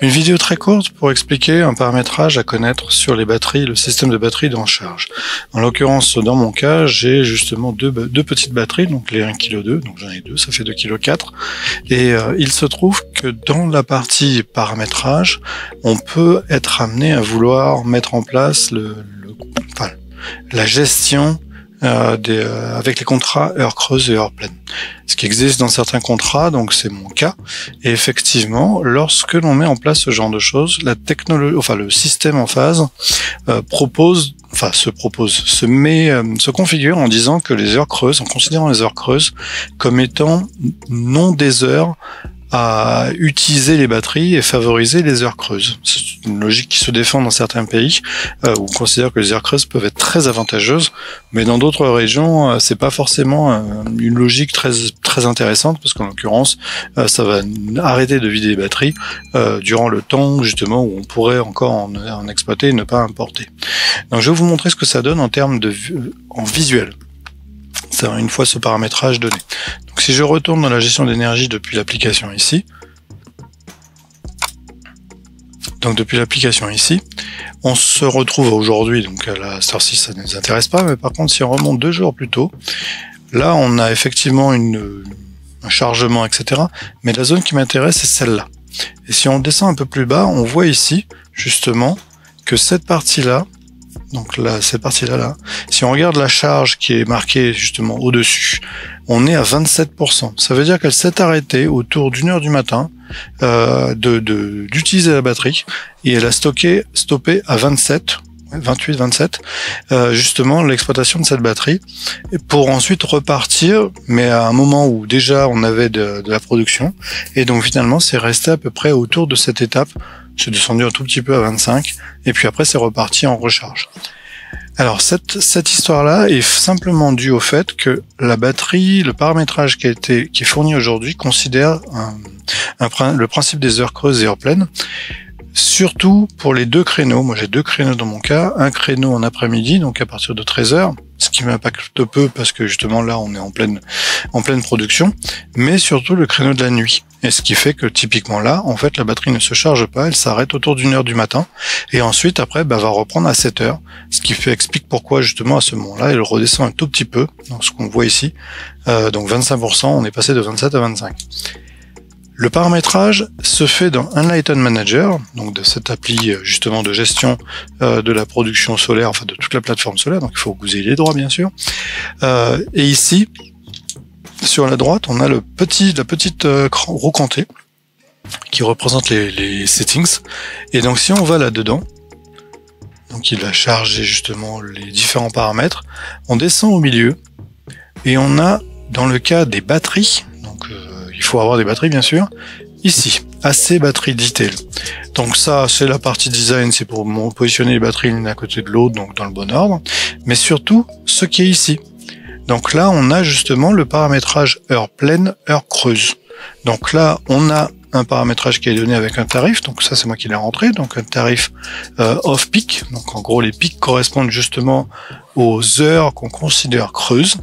Une vidéo très courte pour expliquer un paramétrage à connaître sur les batteries, le système de batterie de recharge. En l'occurrence, dans mon cas, j'ai justement deux petites batteries, donc les 1,2 kg, donc j'en ai deux, ça fait 2,4 kg. Et il se trouve que dans la partie paramétrage, on peut être amené à vouloir mettre en place la gestion avec les contrats heure creuse et heure pleine. Ce qui existe dans certains contrats, donc c'est mon cas. Et effectivement, lorsque l'on met en place ce genre de choses, la technologie, le système en phase se configure en disant que les heures creuses, en considérant les heures creuses comme étant non des heures à utiliser les batteries et favoriser les heures creuses. C'est une logique qui se défend dans certains pays où on considère que les heures creuses peuvent être très avantageuses, mais dans d'autres régions, c'est pas forcément une logique très intéressante parce qu'en l'occurrence, ça va arrêter de vider les batteries durant le temps justement où on pourrait encore en exploiter et ne pas importer. Donc je vais vous montrer ce que ça donne en termes en visuel. Ça, une fois ce paramétrage donné. Donc si je retourne dans la gestion d'énergie depuis l'application ici, on se retrouve aujourd'hui, donc à la cette heure-ci ça ne nous intéresse pas, mais par contre si on remonte 2 jours plus tôt, là on a effectivement un chargement, etc. Mais la zone qui m'intéresse c'est celle-là. Et si on descend un peu plus bas, on voit ici justement que cette partie-là, donc là, cette partie-là, si on regarde la charge qui est marquée justement au-dessus, on est à 27%. Ça veut dire qu'elle s'est arrêtée autour d'1h du matin d'utiliser la batterie et elle a stoppé à 28, 27, justement l'exploitation de cette batterie pour ensuite repartir, mais à un moment où déjà on avait de la production et donc finalement c'est resté à peu près autour de cette étape. C'est descendu un tout petit peu à 25 et puis après c'est reparti en recharge. Alors cette histoire-là est simplement due au fait que la batterie, le paramétrage qui est fourni aujourd'hui considère le principe des heures creuses et heures pleines, surtout pour les 2 créneaux. Moi j'ai 2 créneaux dans mon cas, un créneau en après-midi, donc à partir de 13h, ce qui m'impacte peu parce que justement là on est en pleine production, mais surtout le créneau de la nuit. Et ce qui fait que typiquement là, en fait, la batterie ne se charge pas, elle s'arrête autour d'1h du matin, et ensuite après va reprendre à 7h, ce qui explique pourquoi justement à ce moment-là, elle redescend un tout petit peu, donc ce qu'on voit ici, donc 25%, on est passé de 27 à 25. Le paramétrage se fait dans Enlighten Manager, donc de cette appli justement de gestion de la production solaire, enfin de toute la plateforme solaire, donc il faut que vous ayez les droits bien sûr. Et ici, sur la droite, on a la petite roue cantée qui représente les settings. Et donc si on va là-dedans, donc il va charger justement les différents paramètres, on descend au milieu et on a dans le cas des batteries, donc il faut avoir des batteries bien sûr, ici, AC Battery Detail. Donc ça c'est la partie design, c'est pour positionner les batteries l'une à côté de l'autre, donc dans le bon ordre, mais surtout ce qui est ici. Donc là, on a justement le paramétrage heure pleine, heure creuse. Donc là, on a un paramétrage qui est donné avec un tarif. Donc ça, c'est moi qui l'ai rentré. Donc un tarif off-peak. Donc en gros, les pics correspondent justement aux heures qu'on considère creuses.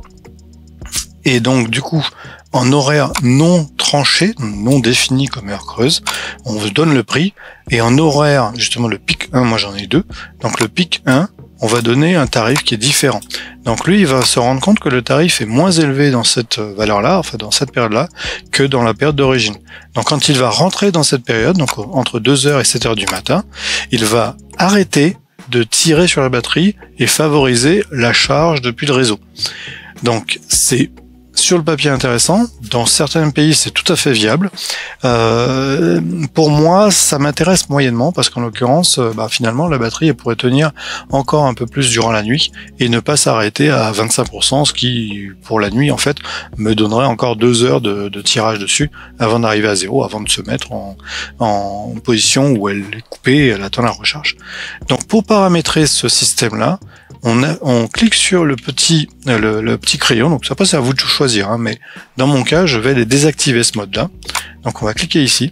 Et donc du coup, en horaire non tranché, non défini comme heure creuse, on vous donne le prix. Et en horaire, justement, le pic 1, moi j'en ai 2. Donc le pic 1, on va donner un tarif qui est différent. Donc lui, il va se rendre compte que le tarif est moins élevé dans cette valeur-là, enfin dans cette période-là, que dans la période d'origine. Donc quand il va rentrer dans cette période, donc entre 2h et 7h du matin, il va arrêter de tirer sur la batterie et favoriser la charge depuis le réseau. Donc c'est sur le papier intéressant, dans certains pays c'est tout à fait viable. Pour moi ça m'intéresse moyennement parce qu'en l'occurrence finalement la batterie elle pourrait tenir encore un peu plus durant la nuit et ne pas s'arrêter à 25%, ce qui pour la nuit en fait me donnerait encore 2 heures de tirage dessus avant d'arriver à 0, avant de se mettre en position où elle est coupée et elle attend la recharge. Donc pour paramétrer ce système là, on clique sur le petit crayon, donc ça passe à vous de choisir, mais dans mon cas je vais les désactiver ce mode là. Donc on va cliquer ici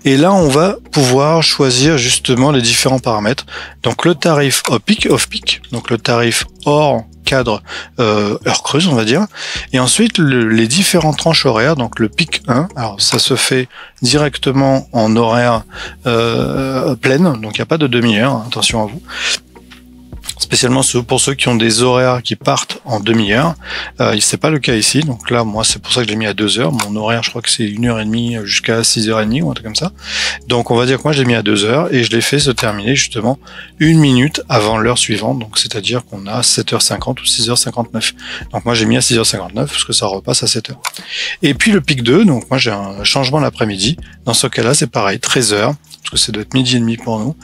Et là, on va pouvoir choisir justement les différents paramètres. Donc le tarif off-peak, donc le tarif hors cadre heure creuse, on va dire. Et ensuite, les différentes tranches horaires, donc le pic 1, alors ça se fait directement en horaire pleine, donc il n'y a pas de demi-heure, attention à vous. Spécialement pour ceux qui ont des horaires qui partent en demi-heure. C'est pas le cas ici, donc là, moi, c'est pour ça que je l'ai mis à 2 heures. Mon horaire, je crois que c'est 1h30 jusqu'à 6h30 ou un truc comme ça. Donc, on va dire que moi, je l'ai mis à 2 heures et je l'ai fait se terminer justement 1 minute avant l'heure suivante. Donc, c'est-à-dire qu'on a 7h50 ou 6h59. Donc, moi, j'ai mis à 6h59 parce que ça repasse à 7h. Et puis, le pic 2, donc moi, j'ai un changement l'après-midi. Dans ce cas-là, c'est pareil, 13h. Parce que ça doit être 12h30 pour nous,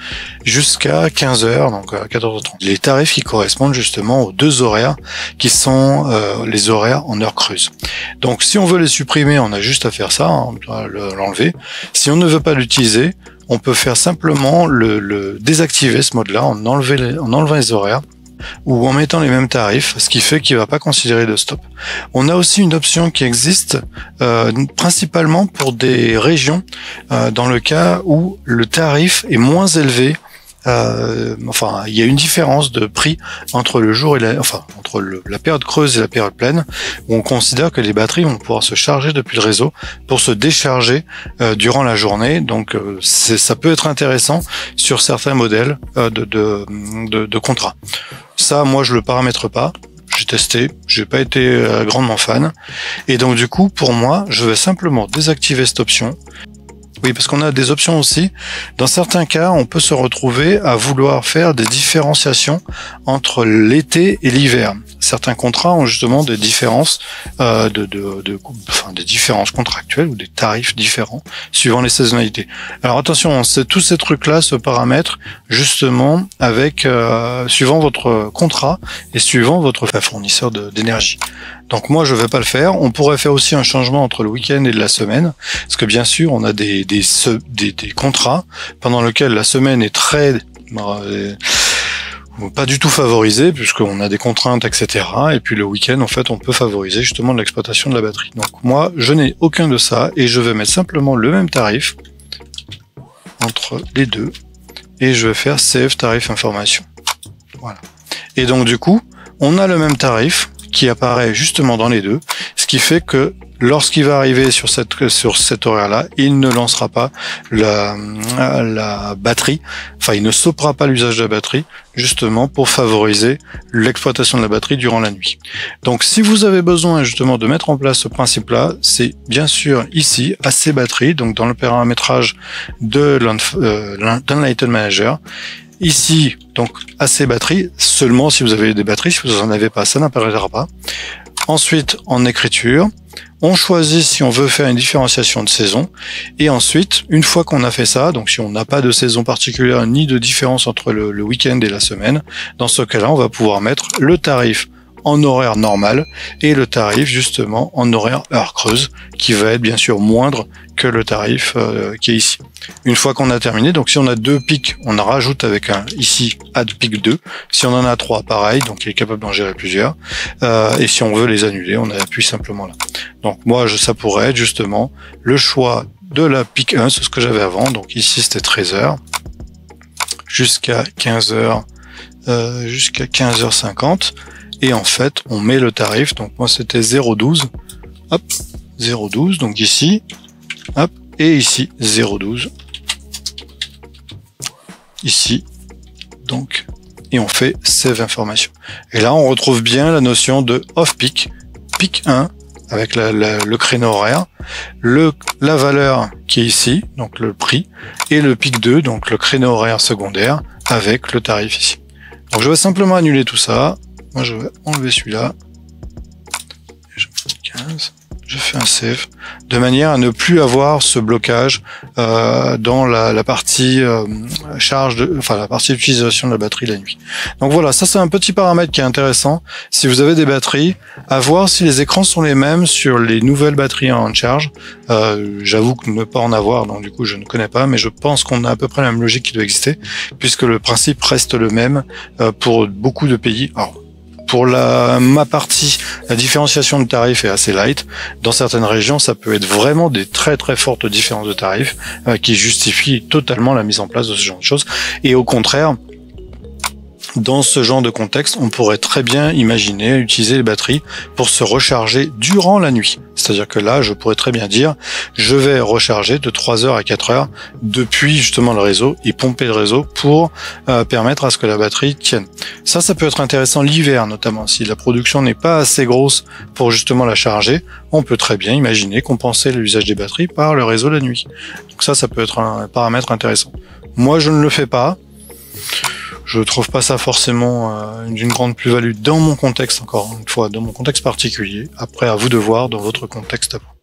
jusqu'à 15h, donc à 14h30. Les tarifs qui correspondent justement aux 2 horaires qui sont les horaires en heure creuse. Donc si on veut les supprimer, on a juste à faire ça, hein, on doit l'enlever. Si on ne veut pas l'utiliser, on peut faire simplement le désactiver ce mode-là, en enlevant les horaires, ou en mettant les mêmes tarifs, ce qui fait qu'il ne va pas considérer de stop. On a aussi une option qui existe principalement pour des régions dans le cas où le tarif est moins élevé. Il y a une différence de prix entre le jour et entre la période creuse et la période pleine, où on considère que les batteries vont pouvoir se charger depuis le réseau pour se décharger durant la journée. Donc ça peut être intéressant sur certains modèles de contrats. Ça, moi, je le paramètre pas. J'ai testé, j'ai pas été grandement fan. Et donc, du coup, pour moi, je vais simplement désactiver cette option. Oui, parce qu'on a des options aussi. Dans certains cas, on peut se retrouver à vouloir faire des différenciations entre l'été et l'hiver. Certains contrats ont justement des différences des différences contractuelles ou des tarifs différents suivant les saisonnalités. Alors attention, tous ces trucs-là se paramètrent justement avec suivant votre contrat et suivant votre fournisseur d'énergie. Donc moi, je vais pas le faire. On pourrait faire aussi un changement entre le week-end et la semaine, parce que bien sûr, on a des contrats pendant lesquels la semaine est pas du tout favorisée, puisqu'on a des contraintes, etc. Et puis le week-end, en fait, on peut favoriser justement l'exploitation de la batterie. Donc moi, je n'ai aucun de ça, et je vais mettre simplement le même tarif entre les deux, et je vais faire Save tarif information. Voilà. Et donc du coup, on a le même tarif qui apparaît justement dans les deux, ce qui fait que lorsqu'il va arriver sur cet horaire-là, il ne lancera pas la batterie, enfin il ne stoppera pas l'usage de la batterie, justement pour favoriser l'exploitation de la batterie durant la nuit. Donc si vous avez besoin justement de mettre en place ce principe-là, c'est bien sûr ici, AC batterie, donc dans le paramétrage d'Enlighten Manager. Ici, donc, AC batterie, seulement si vous avez des batteries, si vous n'en avez pas, ça n'apparaîtra pas. Ensuite, en écriture, on choisit si on veut faire une différenciation de saison. Et ensuite, une fois qu'on a fait ça, donc si on n'a pas de saison particulière ni de différence entre le week-end et la semaine, dans ce cas-là, on va pouvoir mettre le tarif en horaire normal et le tarif justement en horaire heure creuse, qui va être bien sûr moindre que le tarif qui est ici. Une fois qu'on a terminé, donc si on a 2 pics, on en rajoute avec un ici add pic 2. Si on en a 3, pareil, donc il est capable d'en gérer plusieurs. Et si on veut les annuler, on appuie simplement là. Donc moi, ça pourrait être justement le choix de la pic 1, c'est ce que j'avais avant. Donc ici c'était 13h jusqu'à 15h, jusqu'à 15h50. Et en fait, on met le tarif. Donc moi, c'était 0,12. Hop, 0,12. Donc ici, hop, et ici 0,12. Ici, donc, et on fait Save information. Et là, on retrouve bien la notion de off-peak, peak 1 avec le créneau horaire, la valeur qui est ici, donc le prix, et le pic 2, donc le créneau horaire secondaire avec le tarif ici. Donc je vais simplement annuler tout ça. Moi, je vais enlever celui-là. Je mets 15. Je fais un save de manière à ne plus avoir ce blocage dans la partie la partie d'utilisation de la batterie la nuit. Donc voilà, ça c'est un petit paramètre qui est intéressant. Si vous avez des batteries, à voir si les écrans sont les mêmes sur les nouvelles batteries en charge. J'avoue que ne pas en avoir, donc du coup je ne connais pas, mais je pense qu'on a à peu près la même logique qui doit exister, puisque le principe reste le même pour beaucoup de pays. Alors, Pour ma partie, la différenciation de tarifs est assez light. Dans certaines régions, ça peut être vraiment des très très fortes différences de tarifs qui justifient totalement la mise en place de ce genre de choses. Et au contraire, dans ce genre de contexte, on pourrait très bien imaginer utiliser les batteries pour se recharger durant la nuit. C'est-à-dire que là, je pourrais très bien dire, je vais recharger de 3 heures à 4 heures depuis justement le réseau et pomper le réseau pour permettre à ce que la batterie tienne. Ça peut être intéressant l'hiver notamment. Si la production n'est pas assez grosse pour justement la charger, on peut très bien imaginer compenser l'usage des batteries par le réseau la nuit. Donc ça peut être un paramètre intéressant. Moi, je ne le fais pas. Je trouve pas ça forcément d'une grande plus-value dans mon contexte, encore une fois, dans mon contexte particulier. Après, à vous de voir dans votre contexte à vous.